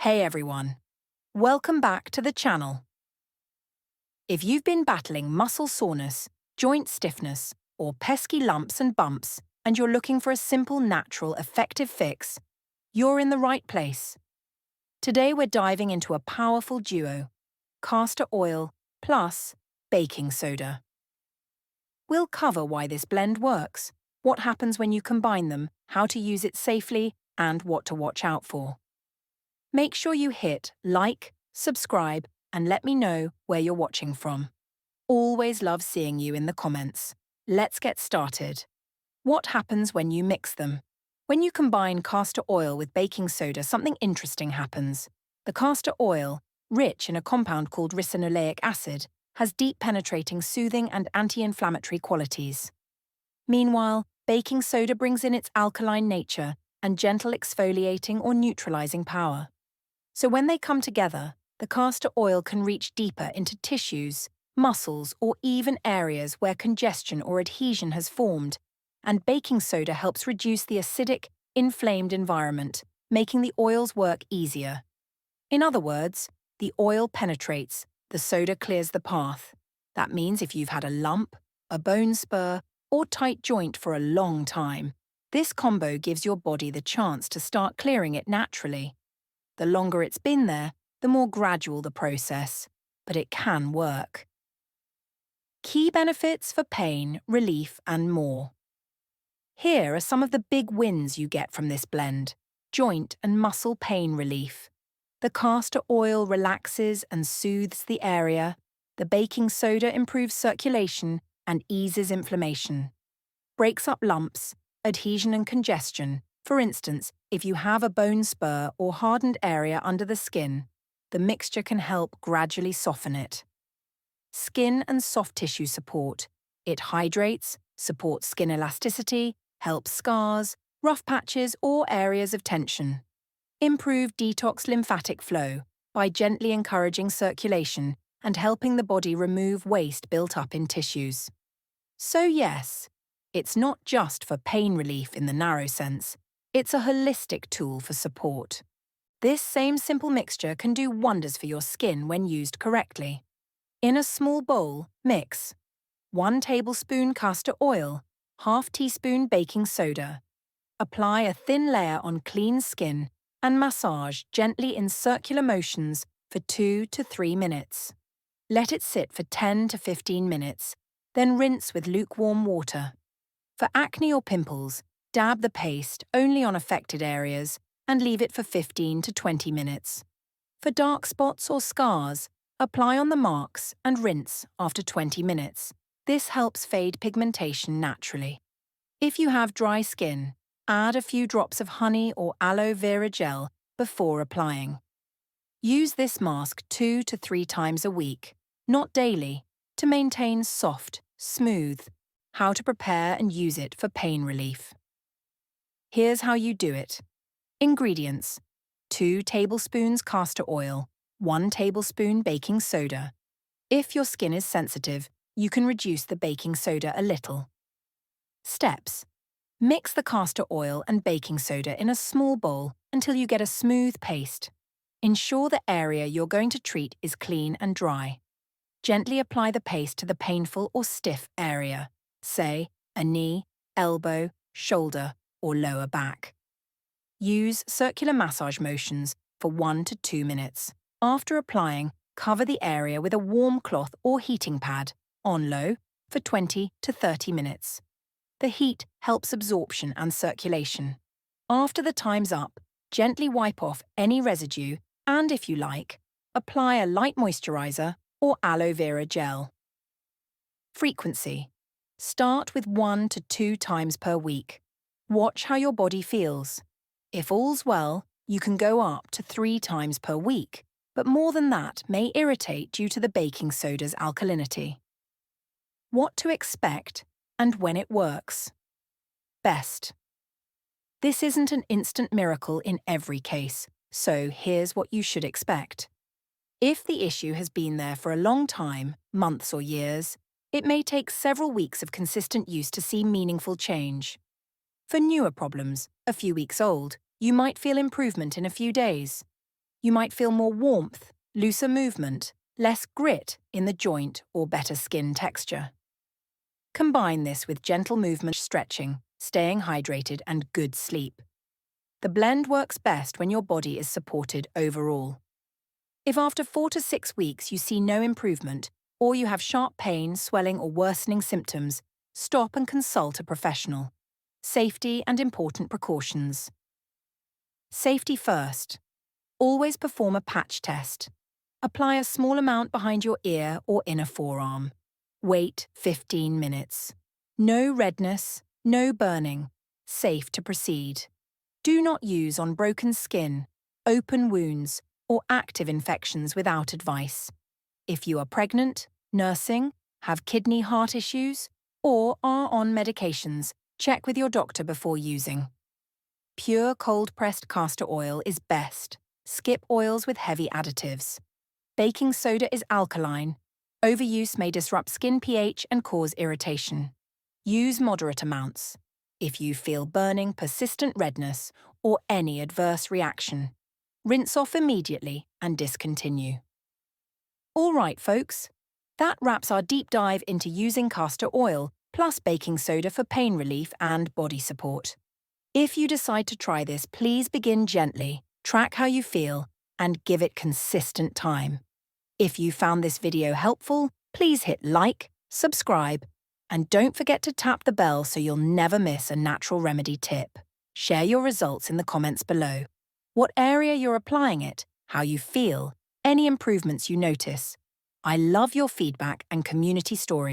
Hey everyone, welcome back to the channel. If you've been battling muscle soreness, joint stiffness, or pesky lumps and bumps, and you're looking for a simple, natural, effective fix, you're in the right place. Today we're diving into a powerful duo, castor oil plus baking soda. We'll cover why this blend works, what happens when you combine them, how to use it safely, and what to watch out for. Make sure you hit like, subscribe, and let me know where you're watching from. Always love seeing you in the comments. Let's get started. What happens when you mix them? When you combine castor oil with baking soda, something interesting happens. The castor oil, rich in a compound called ricinoleic acid, has deep penetrating soothing and anti-inflammatory qualities. Meanwhile, baking soda brings in its alkaline nature and gentle exfoliating or neutralizing power. So when they come together, the castor oil can reach deeper into tissues, muscles, or even areas where congestion or adhesion has formed, and baking soda helps reduce the acidic, inflamed environment, making the oil's work easier. In other words, the oil penetrates, the soda clears the path. That means if you've had a lump, a bone spur, or tight joint for a long time, this combo gives your body the chance to start clearing it naturally. The longer it's been there, the more gradual the process, but it can work. Key benefits for pain, relief, and more. Here are some of the big wins you get from this blend. Joint and muscle pain relief. The castor oil relaxes and soothes the area. The baking soda improves circulation and eases inflammation. Breaks up lumps, adhesion and congestion. For instance, if you have a bone spur or hardened area under the skin, the mixture can help gradually soften it. Skin and soft tissue support. It hydrates, supports skin elasticity, helps scars, rough patches, or areas of tension. Improve detox lymphatic flow by gently encouraging circulation and helping the body remove waste built up in tissues. So yes, it's not just for pain relief in the narrow sense. It's a holistic tool for support. This same simple mixture can do wonders for your skin when used correctly. In a small bowl, mix 1 tablespoon castor oil, ½ teaspoon baking soda. Apply a thin layer on clean skin and massage gently in circular motions for 2 to 3 minutes. Let it sit for 10 to 15 minutes, then rinse with lukewarm water. For acne or pimples, dab the paste only on affected areas and leave it for 15 to 20 minutes. For dark spots or scars, apply on the marks and rinse after 20 minutes. This helps fade pigmentation naturally. If you have dry skin, add a few drops of honey or aloe vera gel before applying. Use this mask 2 to 3 times a week, not daily, to maintain soft, smooth. How to prepare and use it for pain relief. Here's how you do it. Ingredients: 2 tablespoons castor oil, 1 tablespoon baking soda. If your skin is sensitive, you can reduce the baking soda a little. Steps: mix the castor oil and baking soda in a small bowl until you get a smooth paste. Ensure the area you're going to treat is clean and dry. Gently apply the paste to the painful or stiff area, say a knee, elbow, shoulder, or lower back. Use circular massage motions for 1 to 2 minutes. After applying, cover the area with a warm cloth or heating pad, on low, for 20 to 30 minutes. The heat helps absorption and circulation. After the time's up, gently wipe off any residue and, if you like, apply a light moisturizer or aloe vera gel. Frequency: start with 1 to 2 times per week. Watch how your body feels. If all's well, you can go up to 3 times per week, but more than that may irritate due to the baking soda's alkalinity. What to expect and when it works. Best. This isn't an instant miracle in every case, so here's what you should expect. If the issue has been there for a long time, months or years, it may take several weeks of consistent use to see meaningful change. For newer problems, a few weeks old, you might feel improvement in a few days. You might feel more warmth, looser movement, less grit in the joint, or better skin texture. Combine this with gentle movement, stretching, staying hydrated, and good sleep. The blend works best when your body is supported overall. If after 4 to 6 weeks you see no improvement, or you have sharp pain, swelling, or worsening symptoms, stop and consult a professional. Safety and important precautions. Safety first. Always perform a patch test. Apply a small amount behind your ear or inner forearm. Wait 15 minutes. No redness, no burning. Safe to proceed. Do not use on broken skin, open wounds, or active infections without advice. If you are pregnant, nursing, have kidney heart issues, or are on medications, check with your doctor before using. Pure cold-pressed castor oil is best. Skip oils with heavy additives. Baking soda is alkaline. Overuse may disrupt skin pH and cause irritation. Use moderate amounts. If you feel burning, persistent redness, or any adverse reaction, rinse off immediately and discontinue. All right, folks. That wraps our deep dive into using castor oil plus baking soda for pain relief and body support. If you decide to try this, please begin gently, track how you feel, and give it consistent time. If you found this video helpful, please hit like, subscribe, and don't forget to tap the bell so you'll never miss a natural remedy tip. Share your results in the comments below. What area you're applying it, how you feel, any improvements you notice. I love your feedback and community stories.